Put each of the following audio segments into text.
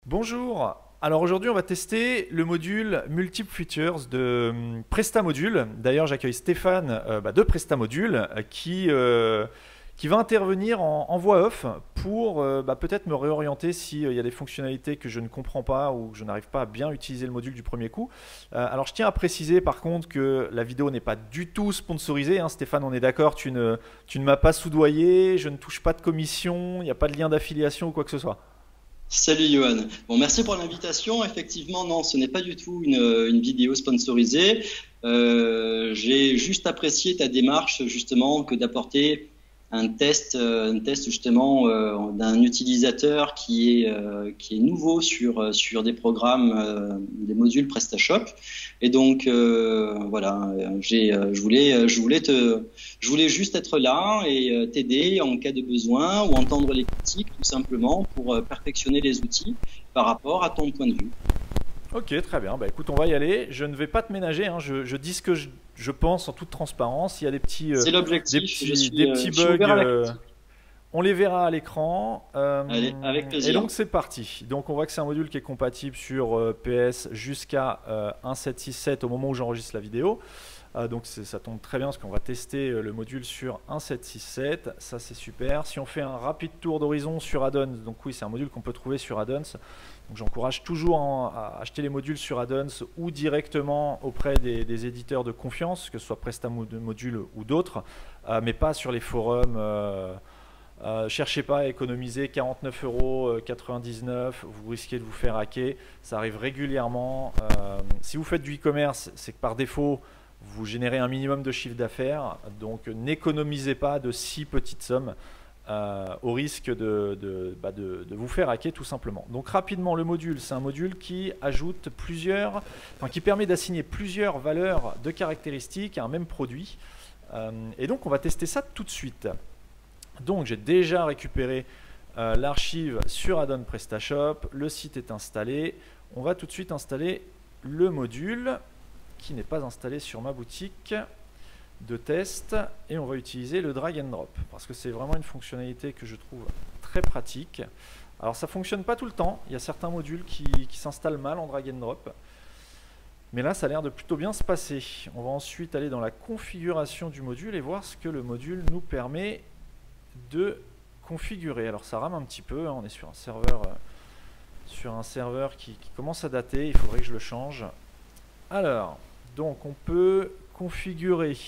Bonjour. Alors aujourd'hui, on va tester le module Multiple Features de PrestaModule. D'ailleurs, j'accueille Stéphane de PrestaModule qui va intervenir en voix off pour peut-être me réorienter s'il y a des fonctionnalités que je ne comprends pas ou que je n'arrive pas à bien utiliser le module du premier coup. Alors je tiens à préciser par contre que la vidéo n'est pas du tout sponsorisée, hein. Stéphane, on est d'accord, tu ne m'as pas soudoyé, je ne touche pas de commission, il n'y a pas de lien d'affiliation ou quoi que ce soit. Salut Johan. Bon, merci pour l'invitation. Effectivement, non, ce n'est pas du tout une vidéo sponsorisée. J'ai juste apprécié ta démarche justement que d'apporter un test justement d'un utilisateur qui est nouveau sur des programmes, des modules PrestaShop. Et donc voilà, je voulais juste être là et t'aider en cas de besoin ou entendre les critiques tout simplement pour perfectionner les outils par rapport à ton point de vue. Ok, très bien. Bah écoute, on va y aller. Je ne vais pas te ménager, hein. Je dis ce que je pense en toute transparence. Il y a C'est l'objectif. des petits Je suis bugs. ouvert à la critique. On les verra à l'écran. Allez, avec Et plaisir. donc c'est parti. Donc on voit que c'est un module qui est compatible sur PS jusqu'à 1.7.6.7 au moment où j'enregistre la vidéo. Donc ça tombe très bien parce qu'on va tester le module sur 1.7.6.7. Ça c'est super. Si on fait un rapide tour d'horizon sur Addons, donc oui, c'est un module qu'on peut trouver sur Addons. Donc j'encourage toujours à acheter les modules sur Addons ou directement auprès des éditeurs de confiance, que ce soit PrestaModule ou d'autres, mais pas sur les forums. Cherchez pas à économiser 49,99 €, vous risquez de vous faire hacker, ça arrive régulièrement. Si vous faites du e-commerce, c'est que par défaut, vous générez un minimum de chiffre d'affaires, donc n'économisez pas de si petites sommes au risque de vous faire hacker tout simplement. Donc rapidement, le module, c'est un module qui ajoute qui permet d'assigner plusieurs valeurs de caractéristiques à un même produit. Et donc on va tester ça tout de suite. Donc j'ai déjà récupéré l'archive sur Addon PrestaShop, le site est installé. On va tout de suite installer le module qui n'est pas installé sur ma boutique de test et on va utiliser le drag and drop parce que c'est vraiment une fonctionnalité que je trouve très pratique. Alors ça fonctionne pas tout le temps, il y a certains modules qui s'installent mal en drag and drop. Mais là, ça a l'air de plutôt bien se passer. On va ensuite aller dans la configuration du module et voir ce que le module nous permet de configurer. Alors ça rame un petit peu, hein, on est sur un serveur qui commence à dater, il faudrait que je le change. Alors, donc on peut configurer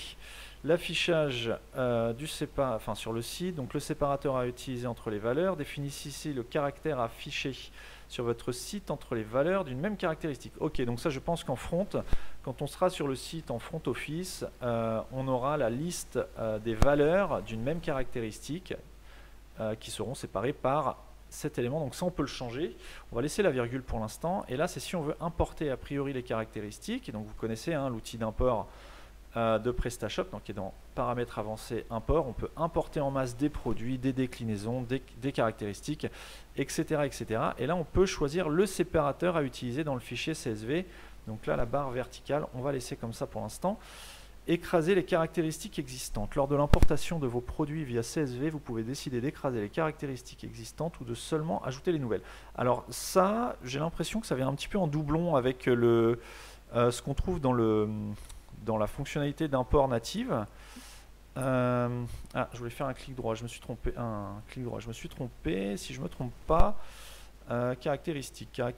l'affichage sur le site, donc le séparateur à utiliser entre les valeurs, définissez ici le caractère à afficher sur votre site entre les valeurs d'une même caractéristique. Ok, donc ça je pense qu'en front, quand on sera sur le site en front office, on aura la liste des valeurs d'une même caractéristique qui seront séparées par cet élément. Donc ça on peut le changer. On va laisser la virgule pour l'instant. Et là c'est si on veut importer a priori les caractéristiques. Et donc vous connaissez hein, l'outil d'import de PrestaShop, donc qui est dans paramètres avancés import. On peut importer en masse des produits, des déclinaisons, des caractéristiques, etc., etc. Et là on peut choisir le séparateur à utiliser dans le fichier CSV. Donc là la barre verticale, on va laisser comme ça pour l'instant. Écraser les caractéristiques existantes. Lors de l'importation de vos produits via CSV, vous pouvez décider d'écraser les caractéristiques existantes ou de seulement ajouter les nouvelles. Alors ça, j'ai l'impression que ça vient un petit peu en doublon avec ce qu'on trouve dans la fonctionnalité d'import native. Je voulais faire un clic droit, je me suis trompé. Si je ne me trompe pas. Caractéristiques. Non,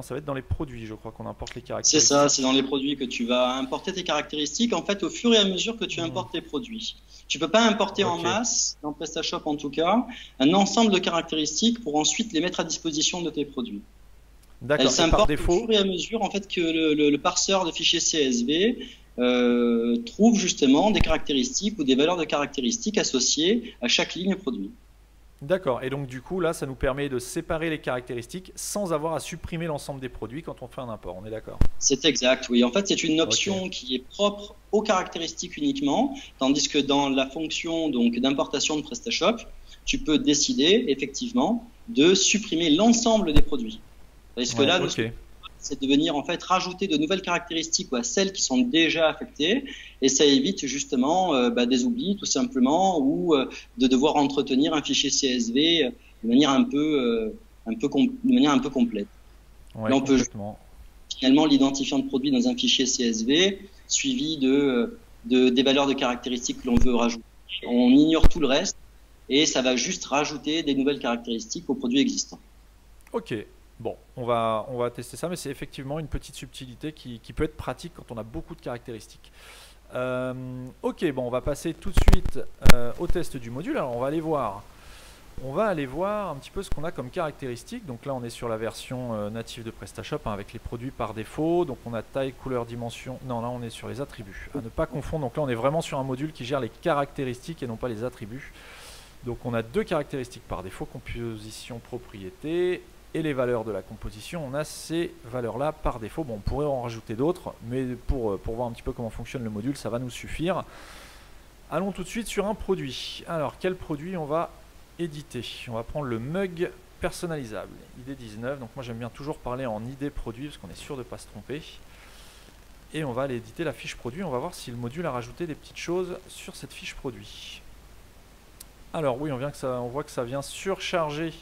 ça va être dans les produits, je crois qu'on importe les C'est caractéristiques. ça, c'est dans les produits que tu vas importer tes caractéristiques en fait au fur et à mesure que tu importes tes produits. Tu peux pas importer en Ok, masse, dans PrestaShop en tout cas, un ensemble de caractéristiques pour ensuite les mettre à disposition de tes produits. Elles d'accord. Et par s'importent au défaut, fur et à mesure en fait que le parseur de fichiers CSV trouve justement des caractéristiques ou des valeurs de caractéristiques associées à chaque ligne produit. d'accord. Et donc du coup, là, ça nous permet de séparer les caractéristiques sans avoir à supprimer l'ensemble des produits quand on fait un import. On est d'accord? C'est exact, oui. En fait, c'est une Ok. option qui est propre aux caractéristiques uniquement, tandis que dans la fonction donc d'importation de PrestaShop, tu peux décider effectivement de supprimer l'ensemble des produits. Parce que Ouais, là, nous, ok. c'est de venir en fait rajouter de nouvelles caractéristiques à celles qui sont déjà affectées, et ça évite justement des oublis tout simplement ou de devoir entretenir un fichier CSV de manière un peu de manière un peu complète. Ouais, Là, on peut complètement. finalement l'identifiant de produit dans un fichier CSV suivi des valeurs de caractéristiques que l'on veut rajouter. On ignore tout le reste et ça va juste rajouter des nouvelles caractéristiques au produit existant. Ok, bon, on va tester ça, mais c'est effectivement une petite subtilité qui peut être pratique quand on a beaucoup de caractéristiques. Ok, bon, on va passer tout de suite au test du module. Alors, on va aller voir. On va aller voir un petit peu ce qu'on a comme caractéristiques. Donc là, on est sur la version native de PrestaShop hein, avec les produits par défaut. Donc on a taille, couleur, dimension. Non, là, on est sur les attributs. À ne pas confondre. Donc là, on est vraiment sur un module qui gère les caractéristiques et non pas les attributs. Donc on a deux caractéristiques par défaut, composition, propriété. Et les valeurs de la composition, on a ces valeurs-là par défaut. Bon, on pourrait en rajouter d'autres, mais pour voir un petit peu comment fonctionne le module, ça va nous suffire. Allons tout de suite sur un produit. Alors, quel produit on va éditer? On va prendre le mug personnalisable, ID 19. Donc moi, j'aime bien toujours parler en ID produit, parce qu'on est sûr de ne pas se tromper. Et on va aller éditer la fiche produit. On va voir si le module a rajouté des petites choses sur cette fiche produit. Alors oui, on voit que ça vient surcharger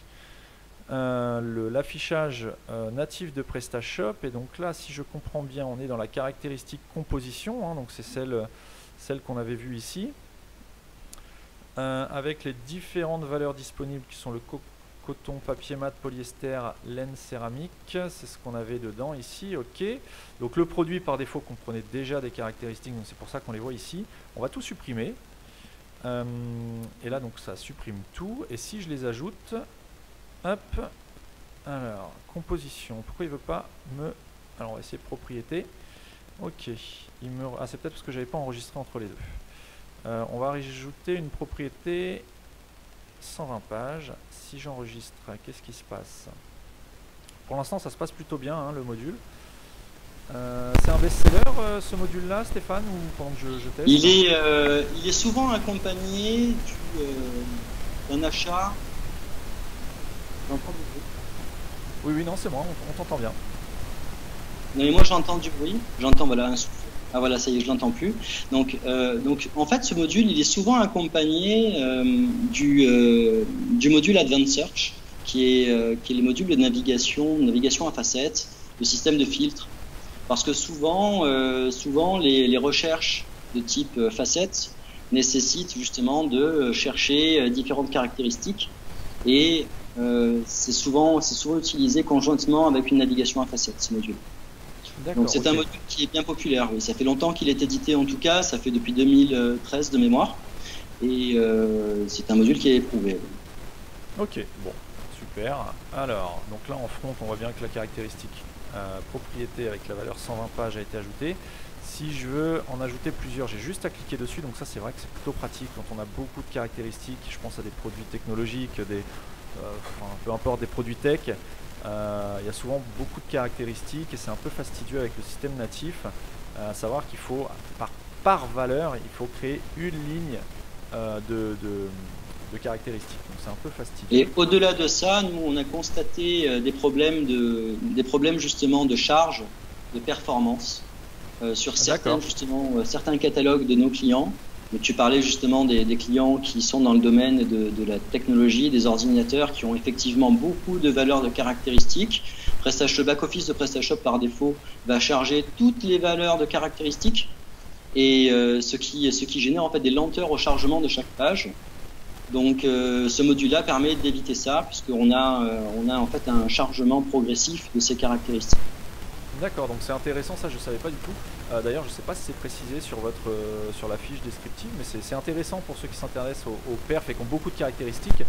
l'affichage natif de PrestaShop. Et donc là, si je comprends bien, on est dans la caractéristique composition, hein, donc c'est celle qu'on avait vue ici, avec les différentes valeurs disponibles qui sont le coton, papier mat, polyester, laine, céramique. C'est ce qu'on avait dedans ici. Ok, donc le produit par défaut comprenait déjà des caractéristiques, donc c'est pour ça qu'on les voit ici. On va tout supprimer. Et là, donc ça supprime tout. Et si je les ajoute, hop, alors, composition, pourquoi il veut pas me... Alors on va essayer propriété. Ok, ah c'est peut-être parce que j'avais pas enregistré entre les deux. On va rajouter une propriété 120 pages. Si j'enregistre, qu'est-ce qui se passe? Pour l'instant ça se passe plutôt bien hein, le module. C'est un best-seller ce module-là, Stéphane, ou pendant que je teste? Il est souvent accompagné d'un achat. J'entends du bruit. Oui, oui, non, c'est moi, on t'entend bien. Non, mais moi j'entends du bruit. J'entends voilà un souffle. Ah voilà, ça y est, je l'entends plus. Donc en fait, ce module, il est souvent accompagné du module Advanced Search, qui est le module de navigation à facettes, le système de filtre. Parce que souvent les recherches de type facettes nécessitent justement de chercher différentes caractéristiques et c'est souvent utilisé conjointement avec une navigation à facettes, ce module. Donc c'est un module qui est bien populaire. Oui. Ça fait longtemps qu'il est édité en tout cas, ça fait depuis 2013 de mémoire et c'est un module qui est éprouvé. Ok, bon, super. Alors, donc là en front, on voit bien que la caractéristique propriété avec la valeur 120 pages a été ajoutée. Si je veux en ajouter plusieurs, j'ai juste à cliquer dessus. Donc ça, c'est vrai que c'est plutôt pratique quand on a beaucoup de caractéristiques. Je pense à des produits technologiques, peu importe des produits tech. Il y a souvent beaucoup de caractéristiques et c'est un peu fastidieux avec le système natif. À savoir qu'il faut, par valeur, il faut créer une ligne de caractéristiques. Donc c'est un peu fastidieux. Et au-delà de ça, nous on a constaté des problèmes justement de charge, de performance sur certains catalogues de nos clients. Donc, tu parlais justement des clients qui sont dans le domaine de la technologie, des ordinateurs qui ont effectivement beaucoup de valeurs de caractéristiques. Le back-office de PrestaShop par défaut va charger toutes les valeurs de caractéristiques et ce qui génère en fait des lenteurs au chargement de chaque page. Donc ce module-là permet d'éviter ça puisqu'on a en fait un chargement progressif de ces caractéristiques. D'accord, donc c'est intéressant, ça je ne savais pas du tout. D'ailleurs je ne sais pas si c'est précisé sur la fiche descriptive, mais c'est intéressant pour ceux qui s'intéressent aux perfs et qui ont beaucoup de caractéristiques.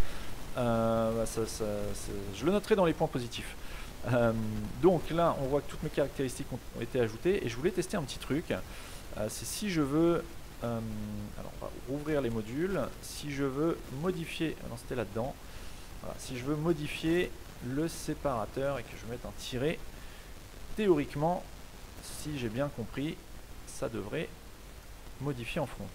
Je le noterai dans les points positifs. Donc là on voit que toutes mes caractéristiques ont été ajoutées et je voulais tester un petit truc. C'est si je veux... alors on va rouvrir les modules. Si je veux modifier... Non, c'était là-dedans. Voilà, si je veux modifier le séparateur et que je mette un tiret, théoriquement, si j'ai bien compris, ça devrait modifier en front.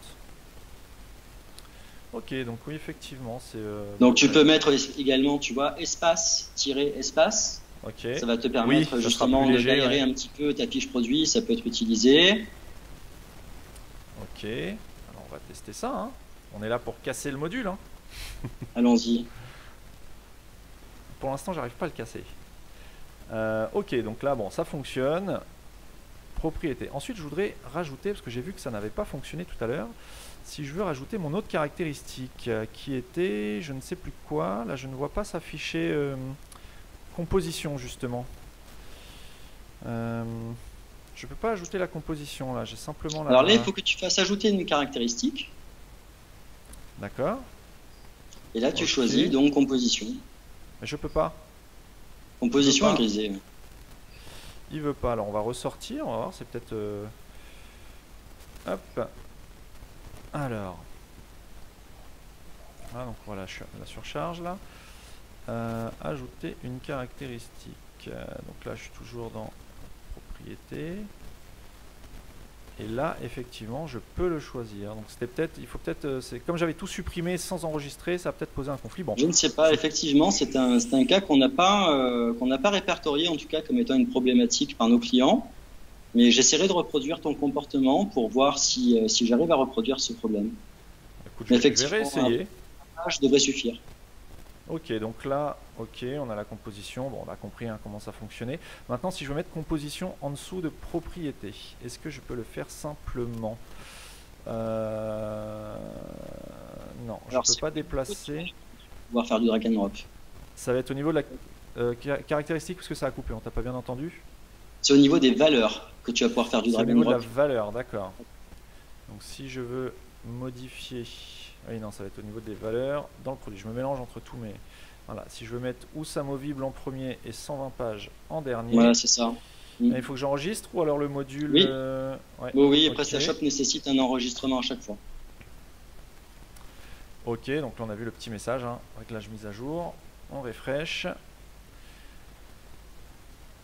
Ok, donc oui, effectivement, c'est... donc tu peux mettre également, tu vois, espace, tiret, espace. Okay. Ça va te permettre justement de galérer un petit peu ta fiche produit, ça peut être utilisé. Ok, alors on va tester ça. Hein. On est là pour casser le module. Hein. Allons-y. pour l'instant, j'arrive pas à le casser. Ok, donc là, bon, ça fonctionne. Propriété. Ensuite, je voudrais rajouter, parce que j'ai vu que ça n'avait pas fonctionné tout à l'heure, si je veux rajouter mon autre caractéristique, qui était, je ne sais plus quoi, là je ne vois pas s'afficher composition, justement. Je peux pas ajouter la composition, là, j'ai simplement la... Alors là, il faut que tu fasses ajouter une caractéristique. D'accord. Et là, tu choisis donc composition. Mais je peux pas. Composition à griser. Il veut pas, alors on va ressortir, on va voir, c'est peut-être... Hop. Alors. Ah, donc voilà, la surcharge là. Ajouter une caractéristique. Donc là, je suis toujours dans propriété. Et là, effectivement, je peux le choisir. Donc c'était peut-être, il faut peut-être, c'est comme j'avais tout supprimé sans enregistrer, ça a peut-être posé un conflit. Bon. Je ne sais pas, effectivement, c'est un cas qu'on n'a pas répertorié en tout cas comme étant une problématique par nos clients. Mais j'essaierai de reproduire ton comportement pour voir si j'arrive à reproduire ce problème. Écoute, je vais essayer. Je devrais suffire. Ok, donc là, ok, on a la composition. Bon, on a compris comment ça fonctionnait. Maintenant, si je veux mettre composition en dessous de propriété, est-ce que je peux le faire simplement? Non, je ne peux pas déplacer. Pouvoir faire du drag and drop. Ça va être au niveau de la caractéristique, parce que ça a coupé, on t'a pas bien entendu? C'est au niveau des valeurs que tu vas pouvoir faire du drag and drop. C'est au niveau de la valeur, d'accord. Donc si je veux modifier... Oui, non, ça va être au niveau des valeurs dans le produit. Je me mélange entre tout, mais voilà. Si je veux mettre où amovible en premier et 120 pages en dernier... Voilà, c'est ça. Il faut que j'enregistre ou alors le module... Oui, ouais. Oui, et PrestaShop nécessite un enregistrement à chaque fois. Ok, donc là on a vu le petit message, hein. Réglage mise à jour, on refresh.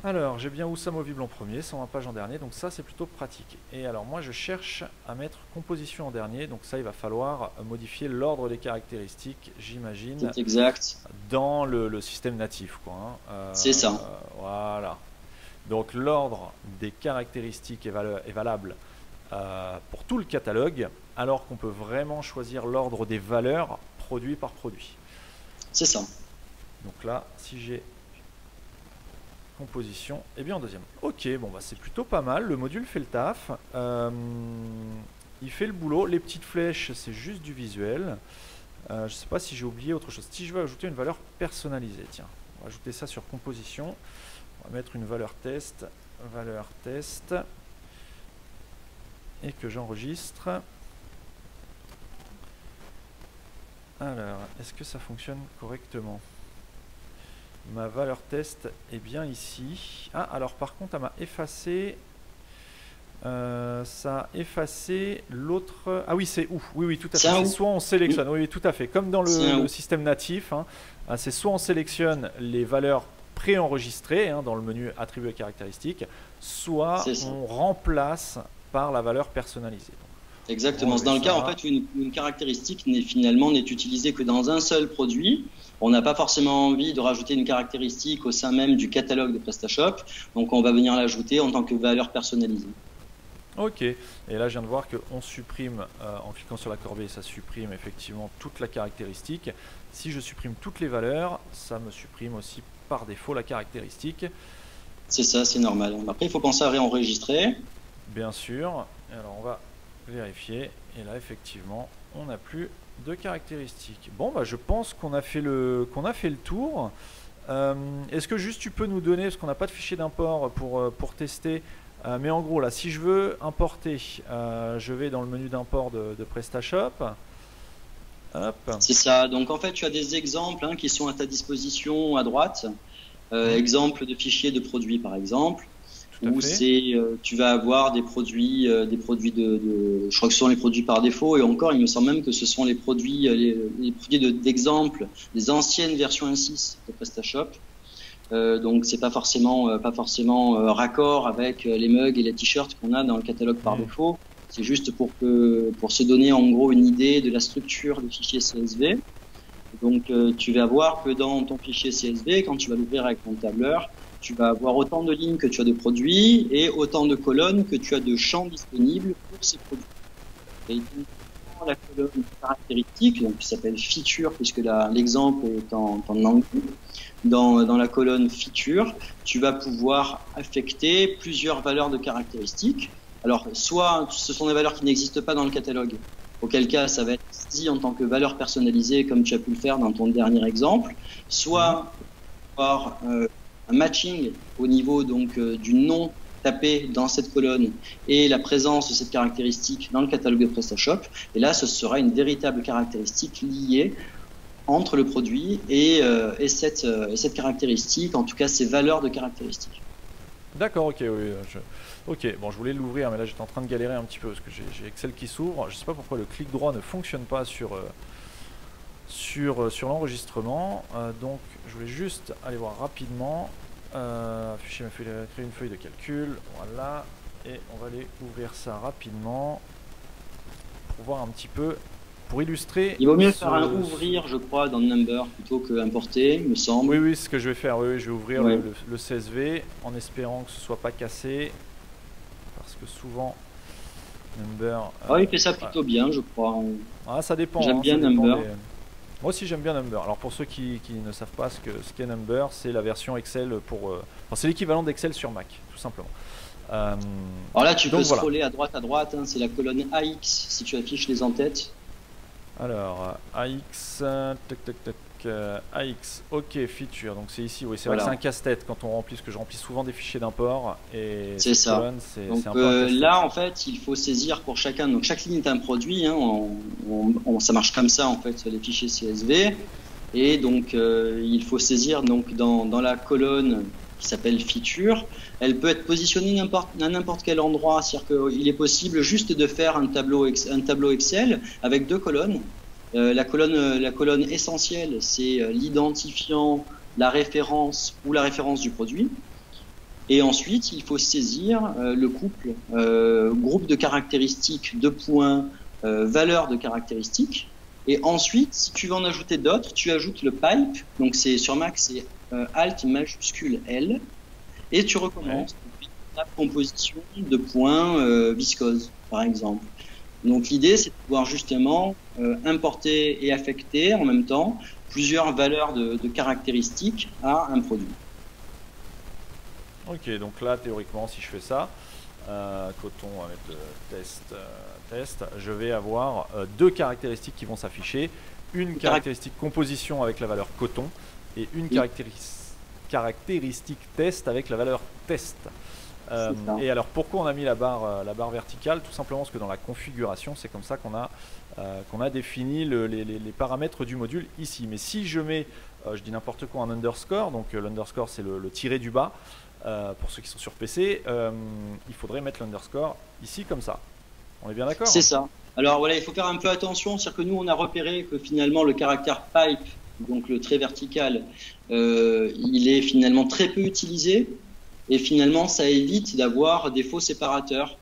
Alors, j'ai bien où amovible en premier, 120 pages en dernier, donc ça c'est plutôt pratique. Et alors moi je cherche à mettre composition en dernier, donc ça il va falloir modifier l'ordre des caractéristiques, j'imagine. C'est exact. Dans le système natif, quoi. Hein. C'est ça. Voilà. Donc l'ordre des caractéristiques est valable pour tout le catalogue, alors qu'on peut vraiment choisir l'ordre des valeurs produit par produit. C'est ça. Donc là, si j'ai composition, et bien en deuxième. Ok, bon bah c'est plutôt pas mal, le module fait le taf, il fait le boulot, les petites flèches c'est juste du visuel, je sais pas si j'ai oublié autre chose. Si je veux ajouter une valeur personnalisée, tiens, on va ajouter ça sur composition, on va mettre une valeur test, et que j'enregistre. Alors, est-ce que ça fonctionne correctement? Ma valeur test est bien ici. Ah, alors par contre, elle m'a effacé. Ça a effacé l'autre. Ah oui, c'est où? Oui, oui, tout à fait. C'est soit on sélectionne. Oui, oui, tout à fait. Comme dans le système natif, hein, c'est soit on sélectionne les valeurs préenregistrées dans le menu attributs et caractéristiques, soit on remplace par la valeur personnalisée. Exactement. Dans le cas, en fait, une caractéristique finalement n'est utilisée que dans un seul produit. On n'a pas forcément envie de rajouter une caractéristique au sein même du catalogue de PrestaShop. Donc, on va venir l'ajouter en tant que valeur personnalisée. Ok. Et là, je viens de voir qu'on supprime, en cliquant sur la corbeille, ça supprime effectivement toute la caractéristique. Si je supprime toutes les valeurs, ça me supprime aussi par défaut la caractéristique. C'est ça, c'est normal. Après, il faut penser à réenregistrer. Bien sûr. Alors, on va vérifier. Et là, effectivement, on n'a plus de caractéristiques. Bon, bah, je pense qu'on a fait le tour. Est-ce que juste tu peux nous donner, parce qu'on n'a pas de fichier d'import pour tester, mais en gros là, si je veux importer, je vais dans le menu d'import de PrestaShop. C'est ça. Donc en fait, tu as des exemples qui sont à ta disposition à droite. Exemple de fichiers de produits par exemple. Où tu vas avoir des produits je crois que ce sont les produits par défaut, et encore il me semble même que ce sont les produits d'exemple des anciennes versions 1.6 de PrestaShop. Donc c'est pas forcément raccord avec les mugs et les t-shirts qu'on a dans le catalogue par défaut. C'est juste pour se donner en gros une idée de la structure du fichier CSV. Donc tu vas voir que dans ton fichier CSV, quand tu vas l'ouvrir avec ton tableur, tu vas avoir autant de lignes que tu as de produits et autant de colonnes que tu as de champs disponibles pour ces produits. Et la colonne caractéristique, donc qui s'appelle feature, puisque l'exemple est en anglais. Dans la colonne feature, tu vas pouvoir affecter plusieurs valeurs de caractéristiques. Alors, soit ce sont des valeurs qui n'existent pas dans le catalogue, auquel cas ça va être saisi en tant que valeur personnalisée, comme tu as pu le faire dans ton dernier exemple, soit avoir un matching au niveau donc du nom tapé dans cette colonne et la présence de cette caractéristique dans le catalogue de PrestaShop. Et là, ce sera une véritable caractéristique liée entre le produit et cette caractéristique, en tout cas ces valeurs de caractéristiques. D'accord, ok, oui. Ok, bon, je voulais l'ouvrir, mais là j'étais en train de galérer un petit peu parce que j'ai Excel qui s'ouvre. Je ne sais pas pourquoi le clic droit ne fonctionne pas sur l'enregistrement. Donc, je voulais juste aller voir rapidement. Afficher ma feuille, créer une feuille de calcul. Voilà, et on va aller ouvrir ça rapidement pour voir un petit peu. Pour illustrer. Il vaut mieux faire un ouvrir, je crois, dans Number plutôt que importer, me semble. Oui, c'est ce que je vais faire. Oui, je vais ouvrir le CSV en espérant que ce soit pas cassé. Parce que souvent, Number. Il fait ça plutôt bien, je crois. Ah, ça dépend. J'aime bien Number. Moi aussi, j'aime bien Number. Alors, pour ceux qui ne savent pas ce qu'est Number, c'est la version Excel pour. Enfin, c'est l'équivalent d'Excel sur Mac, tout simplement. Alors là, tu peux scroller à droite, hein, c'est la colonne AX si tu affiches les en-têtes. Alors, AX, AX, ok, feature, donc c'est ici, oui, c'est vrai que c'est un casse-tête quand on remplit, parce que je remplis souvent des fichiers d'import, et c'est ça. Colonne, donc un peu là, en fait, il faut saisir pour chacun, donc chaque ligne est un produit, hein, ça marche comme ça, en fait, les fichiers CSV, et donc il faut saisir donc dans la colonne qui s'appelle feature, elle peut être positionnée à n'importe quel endroit, c'est-à-dire qu'il est possible juste de faire un tableau Excel avec deux colonnes. La colonne essentielle, c'est l'identifiant, la référence ou la référence du produit. Et ensuite, il faut saisir le couple groupe de caractéristiques, deux points, valeur de caractéristiques. Et ensuite, si tu veux en ajouter d'autres, tu ajoutes le pipe. Donc sur Mac, c'est Alt majuscule L. Et tu recommences la composition de points viscose, par exemple. Donc l'idée, c'est de pouvoir justement importer et affecter en même temps plusieurs valeurs de caractéristiques à un produit. Ok, donc là, théoriquement, si je fais ça, coton avec le test, je vais avoir deux caractéristiques qui vont s'afficher. Une caractéristique composition avec la valeur coton et une caractéristique test avec la valeur test. Et alors pourquoi on a mis la barre verticale? Tout simplement parce que dans la configuration, c'est comme ça qu'on a défini les paramètres du module ici. Mais si je mets, je dis n'importe quoi, un underscore, donc l'underscore c'est le tiré du bas, pour ceux qui sont sur PC, il faudrait mettre l'underscore ici comme ça. On est bien d'accord? C'est ça. Alors voilà, il faut faire un peu attention, c'est-à-dire que nous on a repéré que finalement le caractère pipe, donc le trait vertical, il est finalement très peu utilisé. Et finalement, ça évite d'avoir des faux séparateurs.